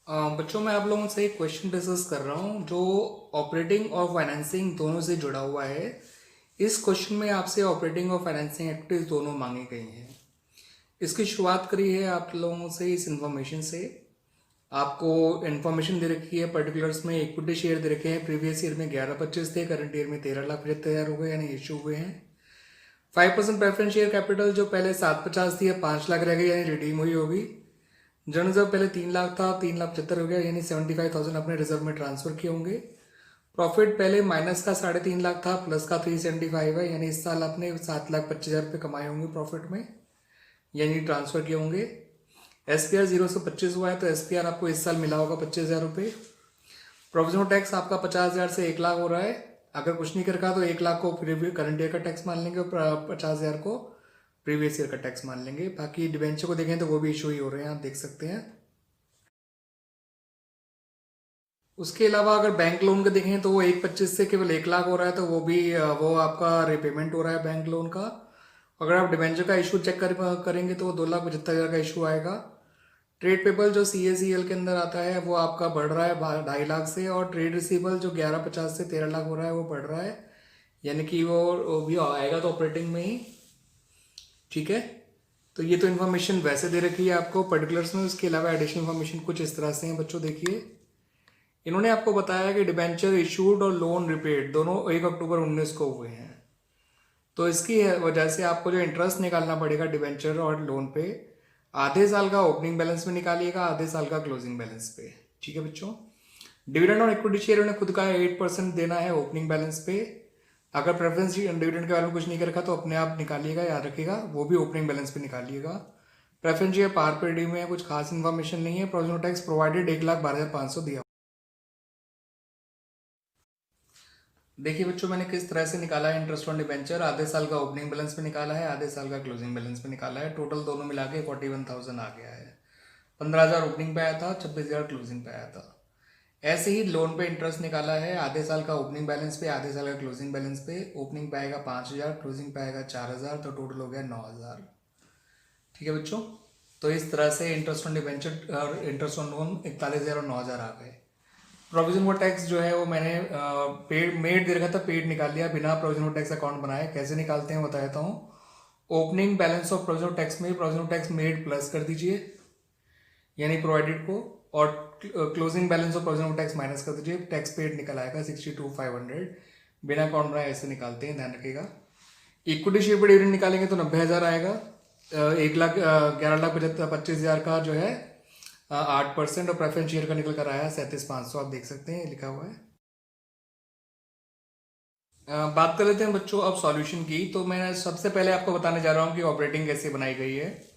बच्चों मैं आप लोगों से एक क्वेश्चन डिस्कस कर रहा हूँ जो ऑपरेटिंग और फाइनेंसिंग दोनों से जुड़ा हुआ है। इस क्वेश्चन में आपसे ऑपरेटिंग और फाइनेंसिंग एक्टिविटीज दोनों मांगी गई हैं। इसकी शुरुआत करी है आप लोगों से इस इन्फॉर्मेशन से। आपको इन्फॉर्मेशन दे रखी है, पर्टिकुलर्स में इक्विटी शेयर दे रखे हैं। प्रीवियस ईयर में 11,25 थे, करंट ईयर में 13,75,000 हो गए, यानी इशू हुए हैं। 5% प्रेफरेंस शेयर कैपिटल जो पहले 750 थी, अब 5 लाख रह गई, यानी रिडीम हुई होगी। जनरल रिजर्व पहले 3 लाख था, 3,75,000 हो गया, यानी 75,000 अपने रिजर्व में ट्रांसफर किए होंगे। प्रॉफिट पहले माइनस का 3.5 लाख था, प्लस का 375 है, यानी इस साल आपने 7,25,000 रुपये कमाए होंगे प्रॉफिट में, यानी ट्रांसफर किए होंगे। SPR 0 से 25 हुआ है, तो SPR आपको इस साल मिला होगा 25,000 रुपये। प्रोविजनल टैक्स आपका 50,000 से 1 लाख हो रहा है। अगर कुछ नहीं कर रखा तो 1 लाख को करंट ईयर का टैक्स मान लेंगे और 50,000 को प्रीवियस ईयर का टैक्स मान लेंगे। बाकी डिबेंचर को देखें तो वो भी इशू ही हो रहे हैं, आप देख सकते हैं। उसके अलावा अगर बैंक लोन का देखें तो वो 1,25 से केवल 1 लाख हो रहा है, तो वो भी वो आपका रिपेमेंट हो रहा है बैंक लोन का। अगर आप डिबेंचर का इशू चेक करेंगे तो वो 2,75,000 का इशू आएगा। ट्रेड पेबल जो CACL के अंदर आता है वो आपका बढ़ रहा है 2.5 लाख से, और ट्रेड रिसीबल जो 11,50 से 13 लाख हो रहा है वो बढ़ रहा है, यानी कि वो भी आएगा तो ऑपरेटिंग में ही। ठीक है, तो ये तो इन्फॉर्मेशन वैसे दे रखी है आपको पर्टिकुलर्स में। उसके अलावा एडिशनल इन्फॉर्मेशन कुछ इस तरह से है बच्चों, देखिए। इन्होंने आपको बताया कि डिबेंचर इशूड और लोन रिपेड दोनों 1 अक्टूबर 19 को हुए हैं, तो इसकी वजह से आपको जो इंटरेस्ट निकालना पड़ेगा डिबेंचर और लोन पे, आधे साल का ओपनिंग बैलेंस में निकालिएगा, आधे साल का क्लोजिंग बैलेंस पे। ठीक है बच्चों। डिविडेंड और इक्विटी शेयर उन्हें खुद का 8% देना है ओपनिंग बैलेंस पे। अगर प्रेफरेंस डिविडेंड के बारे में कुछ नहीं कर रखा तो अपने आप निकालिएगा, याद रखिएगा, वो भी ओपनिंग बैलेंस पे निकालिएगा। प्रेफरेंस शेयर पार पर डी में है, कुछ खास इन्फॉर्मेशन नहीं है। प्रोविजनल टैक्स प्रोवाइडेड 1,12,500 दिया। देखिए बच्चों, मैंने किस तरह से निकाला है इंटरेस्ट ऑन डिबेंचर। आधे साल का ओपनिंग बैलेंस में निकाला है, आधे साल का क्लोजिंग बैलेंस में निकाला है। टोटल दोनों मिला के 41,000 आ गया है। 15,000 ओपनिंग पे आया था, 26,000 क्लोजिंग पे आया था। ऐसे ही लोन पे इंटरेस्ट निकाला है, आधे साल का ओपनिंग बैलेंस पे, आधे साल का क्लोजिंग बैलेंस पे। ओपनिंग पे आएगा 5,000, क्लोजिंग पे आएगा 4,000, तो टोटल हो गया 9,000। ठीक है बच्चों, तो इस तरह से इंटरेस्ट ऑन डिबेंचर और इंटरेस्ट ऑन लोन 41,000 और 9,000 आ गए। प्रोविजन फॉर टैक्स जो है वो मैंने पेड मेड दे रखा था, पेड निकाल लिया बिना प्रोविजन फॉर टैक्स अकाउंट बनाए। कैसे निकालते हैं बता देता हूँ। Opening balance of provision tax में प्रोविजन टैक्स मेड प्लस कर दीजिए, यानी प्रोवाइडेड को, और closing balance of provision tax minus कर दीजिए। टैक्स पेड निकल आएगा 62,500। बिना अकाउंट बनाए ऐसे निकालते हैं, ध्यान रखिएगा। इक्विटी शेयर पर डिविडेंड निकालेंगे तो 90,000 आएगा। 11,25,000 का जो है 8%, और प्रेफरेंस शेयर का निकल कर आया 37,500, आप देख सकते हैं लिखा हुआ है। बात कर लेते हैं बच्चों अब सॉल्यूशन की। तो मैं सबसे पहले आपको बताने जा रहा हूँ कि ऑपरेटिंग कैसे बनाई गई है।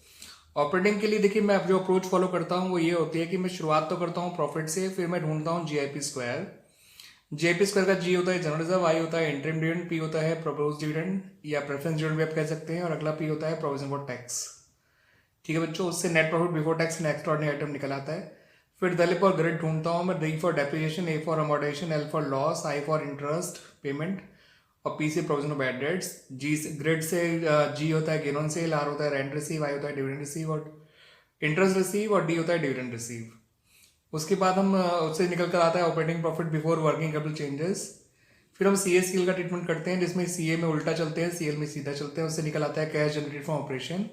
ऑपरेटिंग के लिए देखिए, मैं जो अप्रोच फॉलो करता हूँ वो ये होती है कि मैं शुरुआत तो करता हूँ प्रॉफिट से, फिर मैं ढूंढता हूँ GIP स्क्वायर। GIP स्क्वायर का G होता है जनरल रिजर्व, I होता है इंटरिम डिविडेंड, P होता है प्रपोज डिविडेंड या प्रेफरेंस डिविडेंड भी आप कह सकते हैं, और अगला P होता है प्रोविजन फॉर टैक्स। ठीक है बच्चों, उससे net profit before tax and extraordinary item निकल आता है। फिर दलिप और ग्रेड ढूंढता हूँ मैं। D for depreciation, A for amortisation, L for loss, I for interest payment, और P से provision of bad debts. Grade से G होता है गेन ऑन सेल, R होता है रेंट रिसीव, I होता है डिविडेंड रिसीव और इंटरेस्ट रिसीव, और D होता है डिविडेंड रिसीव। उसके बाद हम उससे निकल कर आता है operating profit before working capital changes. फिर हम CACL का ट्रीटमेंट करते हैं, जिसमें CA में उल्टा चलते हैं, CL में सीधा चलते हैं। उससे निकल आता है कैश जनरेटेड फ्रॉम ऑपरेशन,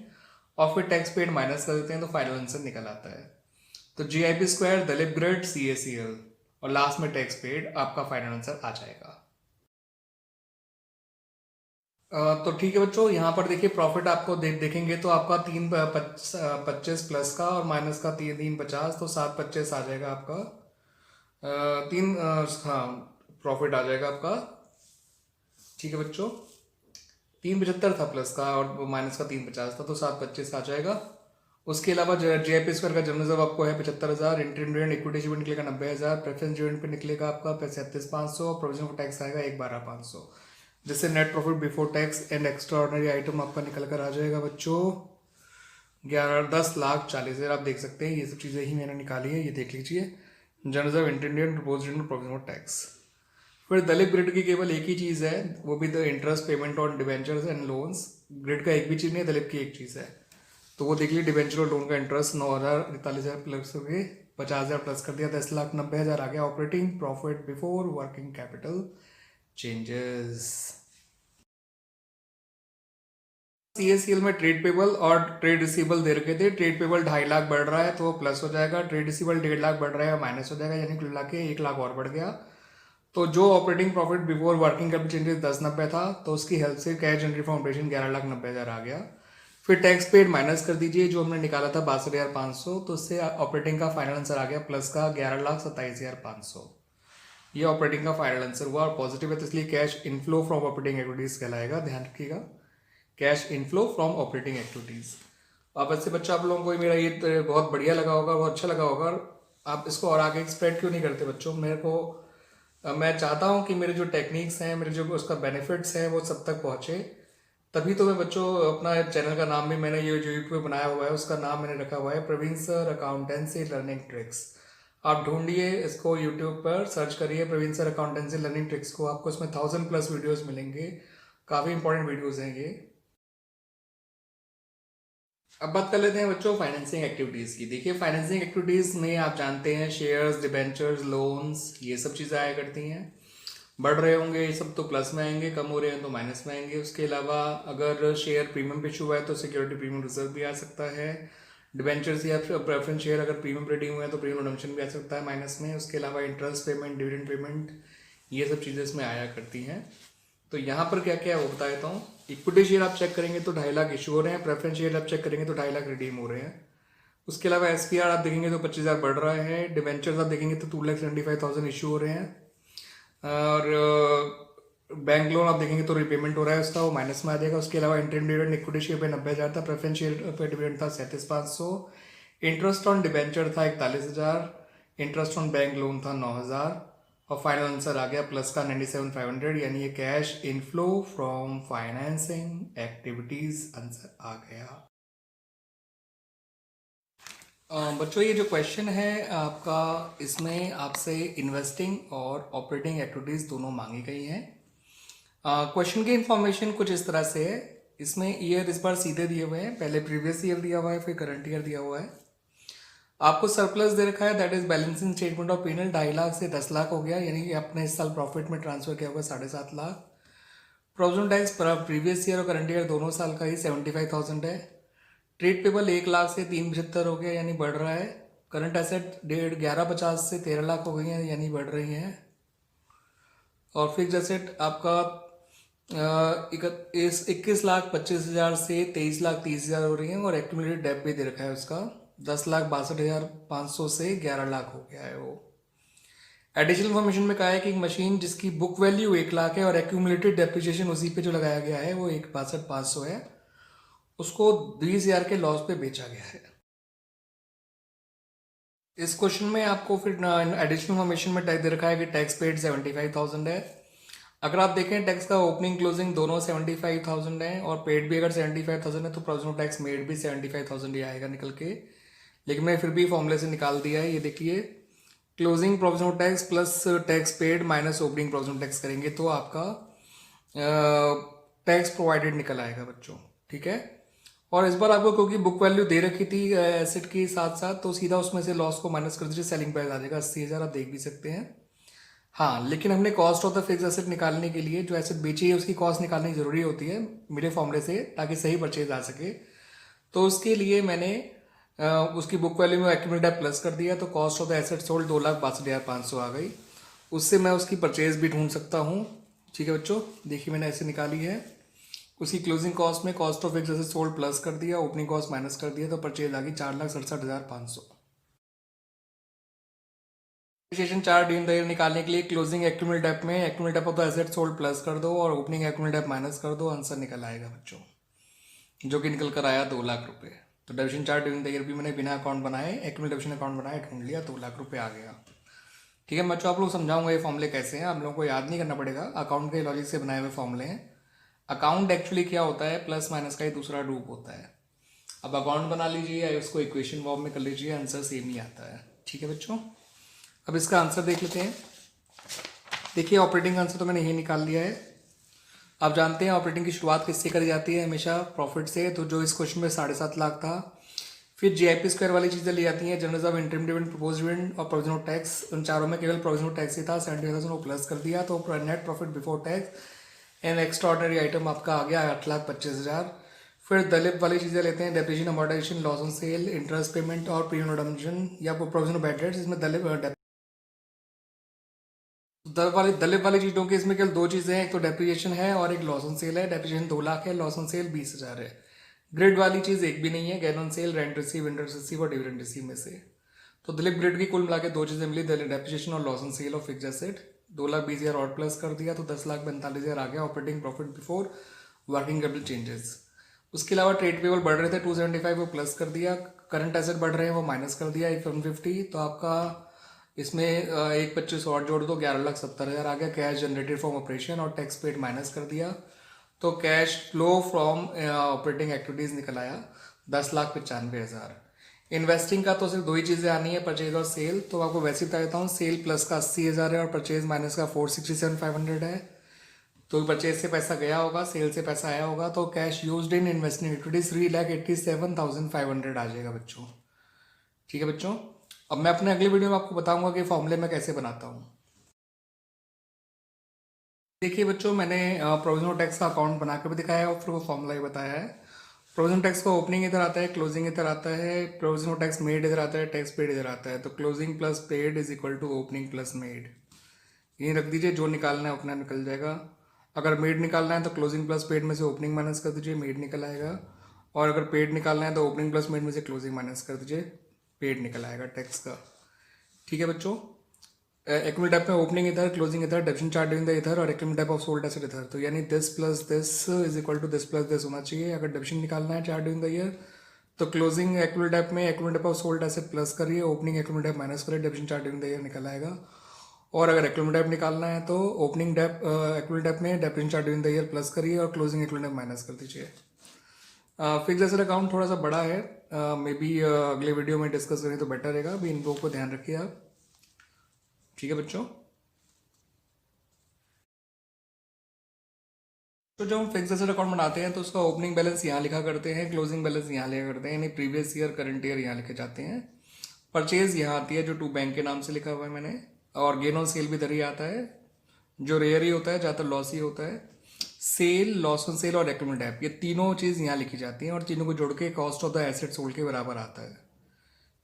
और फिर टैक्स पेड माइनस कर देते हैं, तो फाइनल आंसर निकल आता है। तो GIP square, Dalip grade, CACL और लास्ट में टैक्स पेड, आपका फाइनल आंसर आ जाएगा। तो ठीक है बच्चों, यहाँ पर देखिए प्रॉफिट आपको देखेंगे तो आपका 3,25 प्लस का और माइनस का 3,50, तो 7,25 आ जाएगा आपका। हाँ, प्रॉफिट आ जाएगा आपका। ठीक है बच्चों, 3,75 था प्लस का और माइनस का 3,50 था, तो 7,25 आ जाएगा। उसके अलावा GIP स्क्वायर का जनरल रिजर्व आपको है 75,000, इंटरिम डिविडेंड इक्विटी डिविडेंड निकलेगा 90,000, प्रेफरेंस डिविडेंड पे निकलेगा आपका 37,500, प्रोविजन फॉर टैक्स आएगा 1,12,500, जिससे net profit before tax and extra ordinary item आपका निकल कर आ जाएगा बच्चों 10,40,000। आप देख सकते हैं ये सब चीज़ें ही मैंने निकाली है, ये देख लीजिए। General reserve, interim dividend, proposed dividend, provision for tax. फिर दलित ग्रिड की केवल एक ही चीज़ है, वो भी the interest payment on debentures and loans. Grid का एक भी चीज़ नहीं है, दलित की एक चीज़ है। तो वो देख लीजिए, डिवेंचर और लोन का इंटरेस्ट 9,000, 41,000 प्लस हो गए, 50,000 प्लस कर दिया, 10,90,000 आ गया operating profit before working capital changes. CACL में ट्रेड पेबल और ट्रेड रिसीवेबल दे रखे थे। ट्रेड पेबल 2.5 लाख बढ़ रहा है तो प्लस हो जाएगा, ट्रेड रिसीवेबल 1.5 लाख बढ़ रहा है माइनस हो जाएगा, यानी कुल मिला के 1 लाख और बढ़ गया। तो जो operating profit before working capital changes 1090 था, तो उसकी हेल्प से कैश जनरेट फ्रॉम ऑपरेशन 11,90,000 आ गया। फिर टैक्स पेड माइनस कर दीजिए, जो हमने निकाला था 62,500, तो उससे ऑपरेटिंग का फाइनल आंसर आ गया प्लस का 11,27,500। ये ऑपरेटिंग का फाइनल आंसर हुआ और पॉजिटिव है, तो इसलिए cash inflow from operating activities कहलाएगा, ध्यान रखिएगा, cash inflow from operating activities. अब ऐसे बच्चा आप लोगों को मेरा ये तो बहुत बढ़िया लगा होगा, बहुत अच्छा लगा होगा। आप इसको और आगे स्प्रेड क्यों नहीं करते बच्चों? मेरे को मैं चाहता हूँ कि मेरे जो टेक्निक्स हैं, मेरे जो उसका बेनिफिट्स हैं, वो सब तक पहुँचे। तभी तो मैं बच्चों अपना चैनल का नाम भी मैंने ये जो यूट्यूब पे बनाया हुआ है उसका नाम मैंने रखा हुआ है Praveen sir accountancy learning tricks. आप ढूंढिए इसको यूट्यूब पर, सर्च करिए Praveen sir accountancy learning tricks को, आपको इसमें 1000+ वीडियोस मिलेंगे, काफ़ी इंपॉर्टेंट वीडियोस हैं ये। अब बात कर लेते हैं बच्चों फाइनेंसिंग एक्टिविटीज़ की। देखिए फाइनेंसिंग एक्टिविटीज़ में आप जानते हैं शेयर्स, डिबेंचर्स, लोन्स, ये सब चीज़ें आया करती हैं। बढ़ रहे होंगे ये सब तो प्लस में आएंगे, कम हो रहे हैं तो माइनस में आएंगे। उसके अलावा अगर शेयर प्रीमियम पे इशू हुआ है तो सिक्योरिटी प्रीमियम रिजर्व भी आ सकता है। डिबेंचर्स या प्रेफरेंस शेयर अगर प्रीमियम पे रिडीम हुए हैं तो प्रीमियम रिडम्पशन भी आ सकता है माइनस में। उसके अलावा इंटरेस्ट पेमेंट, डिविडेंड पेमेंट, ये सब चीज़ें इसमें आया करती हैं। तो यहाँ पर क्या क्या है वो बता देता हूँ। इक्विटी शेयर आप चेक करेंगे तो 2.5 लाख इशू हो रहे हैं, प्रेफरेंस शेयर आप चेक करेंगे तो 2.5 लाख रिडीम हो रहे हैं। उसके अलावा एसपीआर आप देखेंगे तो 25,000 बढ़ रहा है। डिबेंचर्स आप देखेंगे तो 2,75,000 इशू हो रहे हैं। और बैंक लोन आप देखेंगे तो रिपेमेंट हो रहा है उसका, वो माइनस में आ जाएगा। उसके अलावा इंटरम डिविडेंड इक्विटी शेयर पे 90,000 था, प्रेफरेंस शेयर पे डिविडेंड था 37,500, इंटरेस्ट ऑन डिबेंचर था 41,000, इंटरेस्ट ऑन बैंक लोन था 9,000 और फाइनल आंसर आ गया प्लस का 97,500, यानी ये cash inflow from financing activities answer आ गया। बच्चों ये जो क्वेश्चन है आपका, इसमें आपसे इन्वेस्टिंग और ऑपरेटिंग एक्टिविटीज़ दोनों मांगी गई हैं। क्वेश्चन की इंफॉर्मेशन कुछ इस तरह से है। इसमें ईयर इस बार सीधे दिए हुए हैं, पहले प्रीवियस ईयर दिया हुआ है, फिर करंट ईयर दिया हुआ है। आपको सरप्लस दे रखा है, that is balancing statement of penal 2.5 lakh से 10 लाख हो गया, यानी कि आपने इस साल प्रॉफिट में ट्रांसफर किया होगा 7.5 lakh. Provision tax previous year और करंट ईयर दोनों साल का ही 75,000 है। ट्रेड पेबल 1 लाख से 375 हो गया, यानी बढ़ रहा है। करंट एसेट 1150 से 13 लाख हो गई हैं, यानी बढ़ रही हैं। और फिक्स एसेट आपका 21,25,000 से 23,30,000 हो रही है। और एक्यूमुलेटेड डेट भी दे रखा है उसका 10,62,500 से 11 लाख हो गया है वो। एडिशनल इन्फॉर्मेशन में कहा है कि एक मशीन जिसकी बुक वैल्यू 1 लाख है और एक्यूमुलेटेड डेप्रिसिएशन उसी पे जो लगाया गया है वो 62,500 है, उसको 20,000 के लॉस पे बेचा गया है। इस क्वेश्चन में आपको फिर एडिशनल इन्फॉर्मेशन में टैक्स दे रखा है कि टैक्स पेड 75,000 है। अगर आप देखें टैक्स का ओपनिंग क्लोजिंग दोनों 75,000 है और पेड भी अगर 75,000 है तो प्रोविजनल टैक्स मेड भी 75,000 ही आएगा निकल के। लेकिन मैं फिर भी फॉर्मूले से निकाल दिया है, ये देखिए closing provisional tax plus tax paid minus opening provisional tax करेंगे तो आपका टैक्स प्रोवाइडेड निकल आएगा बच्चों, ठीक है। और इस बार आपको क्योंकि बुक वैल्यू दे रखी थी एसेट के साथ साथ, तो सीधा उसमें से लॉस को माइनस कर दीजिए, सेलिंग प्राइस आ जाएगा 80,000, आप देख भी सकते हैं। हाँ, लेकिन हमने cost of the fix asset निकालने के लिए जो एसेट बेची है उसकी कॉस्ट निकालनी जरूरी होती है मेरे फॉर्मूले से, ताकि सही परचेज आ सके। तो उसके लिए मैंने उसकी बुक वैल्यू में एक्यूमुलेटेड प्लस कर दिया, तो cost of the asset sold 2,62,500 आ गई। उससे मैं उसकी परचेज भी ढूंढ सकता हूँ, ठीक है बच्चों। देखिए मैंने ऐसे निकाली है, उसकी क्लोजिंग कॉस्ट में cost of fix asset sold plus कर दिया, ओपनिंग कॉस्ट माइनस कर दिया, तो परचेज आ गई 4,67,500। Depreciation chart during the year निकालने के लिए क्लोजिंग एक्यूमुलेटेड डेप्ट में accumulated dep of the asset sold plus कर दो और ओपनिंग एक्यूमुलेटेड डेप्ट माइनस कर दो, आंसर निकल आएगा बच्चों, जो कि निकल कर आया 2 लाख रुपए। तो depreciation chart during the year भी मैंने बिना अकाउंट बनाए एक्यूमुलेटेड अकाउंट बनाए ढूंढ लिया, 2 लाख रुपए आ गया, ठीक है बच्चों। आप लोग समझाऊंगा ये फॉर्मूले कैसे हैं, आप लोगों को याद नहीं करना पड़ेगा, अकाउंट के लॉजिक से बनाए हुए फॉर्मूले हैं। अकाउंट एक्चुअली क्या होता है, प्लस माइनस का ही दूसरा रूप होता है। अब अकाउंट बना लीजिए या उसको इक्वेशन फॉर्म में कर लीजिए, आंसर सेम ही आता है, ठीक है बच्चों। अब इसका आंसर देख लेते हैं। देखिए ऑपरेटिंग आंसर तो मैंने यही निकाल लिया है। आप जानते हैं ऑपरेटिंग की शुरुआत किससे करी जाती है, हमेशा प्रॉफिट से। तो जो इस क्वेश्चन में 7.5 लाख था, फिर जीआईपी स्क्वायर वाली चीज़ें ले आती हैं, general of interim dividend, propose dividend और प्रोविजनल टैक्स। उन चारों में केवल प्रोविजनल टैक्स ही था, 70,000 वो प्लस कर दिया, तो net profit before tax and extra ordinary item आपका आ गया 8,25,000। फिर दलिप वाली चीज़ें लेते हैं, depreciation, amortisation, loss on sale, interest payment और प्रीमियम रिडम्पशन या प्रोविजनल बैड डेट्स। इसमें दलिप वाली चीज़ों की इसमें केवल दो चीज़ें हैं, एक तो डेप्रिसिएशन है और एक लॉस ऑन सेल है। डेप्रिसिएशन 2 लाख है, लॉस ऑन सेल 20,000 है। ग्रिड वाली चीज़ एक भी नहीं है, gain on sale, rent receive, interest receive और डिविडेंड रिसीव में से। तो दलिप ग्रिड की कुल मिला के दो चीज़ें मिली, डेप्रिसिएशन और loss on sale of fixed asset. 2,20,000 और प्लस कर दिया तो 10,45,000 आ गया operating profit before working capital changes. उसके अलावा ट्रेड पेबल बढ़ रहे थे 275, वो प्लस कर दिया। करंट एसेट बढ़ रहे हैं, वो माइनस कर दिया 150। तो आपका इसमें 1,25 और जोड़ दो, 11,70,000 आ गया। कैश जनरेटेड फ्रॉम ऑपरेशन और टैक्स पेड माइनस कर दिया तो cash flow from operating activities निकल आया 10,95,000। इन्वेस्टिंग का तो सिर्फ दो ही चीज़ें आनी है, परचेज और सेल। तो आपको वैसे बता देता हूँ, सेल प्लस का 80,000 है और परचेज माइनस का 467,500 है। तो परचेज से पैसा गया होगा, सेल से पैसा आया होगा, तो cash used in investing activities 3,87,500 आ जाएगा बच्चों। ठीक है बच्चों, अब मैं अपने अगले वीडियो में आपको बताऊंगा कि फॉर्मूले में कैसे बनाता हूँ। देखिए बच्चों, मैंने प्रोविजनल टैक्स का अकाउंट बना के भी दिखाया है और फिर वो फॉर्मूला ही बताया है। प्रोविजनल टैक्स का ओपनिंग इधर आता है, क्लोजिंग इधर आता है, प्रोविजनल टैक्स मेड इधर आता है, टैक्स पेड इधर आता है। तो closing plus paid is equal to opening plus made. ये रख दीजिए, जो निकालना है अपना निकल जाएगा। अगर मेड निकालना है तो क्लोजिंग प्लस पेड में से ओपनिंग माइनस कर दीजिए, मेड निकल आएगा। और अगर पेड निकालना है तो ओपनिंग प्लस मेड में से क्लोजिंग माइनस कर दीजिए, पेड निकल आएगा टैक्स का। ठीक है बच्चों, एक्यूमुलेट टाइप में ओपनिंग इधर, क्लोजिंग इधर, डेप्रिसिएशन चार्ज ड्यूरिंग द इधर और accumulate type of sold asset इधर। तो यानी this plus this is equal to this plus this होना चाहिए। अगर डेप्रिसिएशन निकालना है चार्ज ड्यूरिंग द ईयर तो क्लोजिंग एक्यूमुलेट टाइप में accumulate type of sold asset plus करिए, ओपनिंग एक्यूमुलेट टाइप माइनस करिए, depreciation charge during the year निकल आएगा। और अगर एक्यूमुलेट टाइप निकालना है तो ओपनिंग डेप एक्यूमुलेट टाइप में depreciation charge during the year plus करिए और क्लोजिंग एक्यूमुलेट टाइप माइनस कर दीजिए। फिक्स एसेट अकाउंट थोड़ा सा बड़ा है, मे बी अगले वीडियो में डिस्कस करें तो बेटर रहेगा। अभी इन लोगों को ध्यान रखिए आप। ठीक है बच्चों, तो जब हम फिक्स एसेट अकाउंट बनाते हैं तो उसका ओपनिंग बैलेंस यहाँ लिखा करते हैं, क्लोजिंग बैलेंस यहाँ लिखा करते हैं, यानी प्रीवियस ईयर करंट ईयर यहाँ लिखे जाते हैं। परचेज यहाँ आती है जो टू बैंक के नाम से लिखा हुआ है मैंने, और गेन ऑन सेल भी इधर ही आता है, जो रेयर ही होता है, ज़्यादातर लॉस ही होता है। सेल, लॉस ऑन सेल और एक्यूमुलेट टाइप, ये तीनों चीज़ यहाँ लिखी जाती हैं और तीनों को जोड़ के cost of the asset sold के बराबर आता है।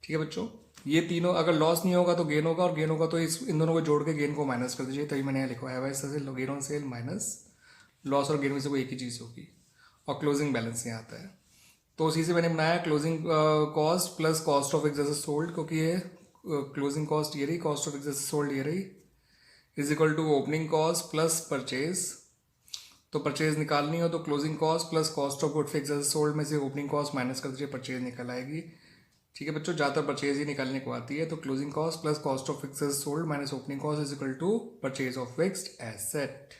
ठीक है बच्चों, ये तीनों, अगर लॉस नहीं होगा तो गेन होगा और गेन होगा तो इन दोनों को जोड़ के गेन को माइनस कर दीजिए। तभी मैंने यहाँ लिखवाया हुआ है इस तरह से, gain on sale minus loss और गेन में से कोई एक ही चीज़ होगी और क्लोजिंग बैलेंस यहाँ आता है। तो उसी से मैंने बनाया closing cost plus cost of asset sold, क्योंकि ये क्लोजिंग कॉस्ट ये रही, कॉस्ट ऑफ एसेट सोल्ड ये रही, is equal to opening cost plus purchase. तो परचेज निकालनी हो तो closing cost plus cost of good fix sold में से ओपनिंग कॉस्ट माइनस कर दीजिए, परचेज निकल आएगी। ठीक है बच्चों, ज़्यादातर परचेज ही निकालने को आती है। तो closing cost plus cost of fix sold minus opening cost is equal to purchase of fixed asset.